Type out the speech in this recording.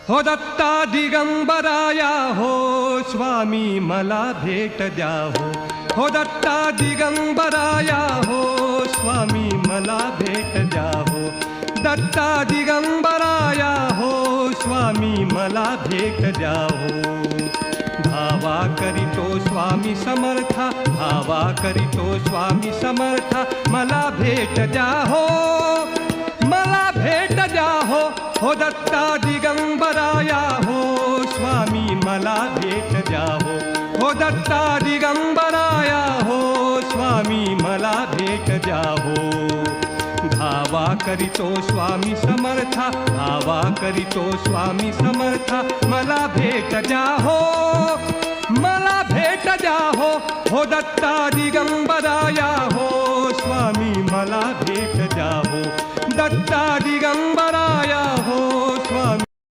हो दत्ता दिगंबराया हो स्वामी मला भेट द्या हो दत्ता दिगंबराया हो स्वामी मला भेट द्या हो दत्ता दिगंबराया हो स्वामी मला भेट द्या हो धावा करीतो स्वामी समर्था धावा करीतो स्वामी समर्था मला भेट द्या हो मला भेट द्या हो दत्ता दिगंबराया हो स्वामी मला भेट द्या हो दत्ता दिगंबराया हो स्वामी मला भेट द्या हो धावा करीतो स्वामी समर्था धावा करीतो स्वामी समर्था मला भेट द्या हो मला भेट द्या हो दत्ता दिगंबराया हो स्वामी मला भेट द्या हो दत्ता दिगंबराया हो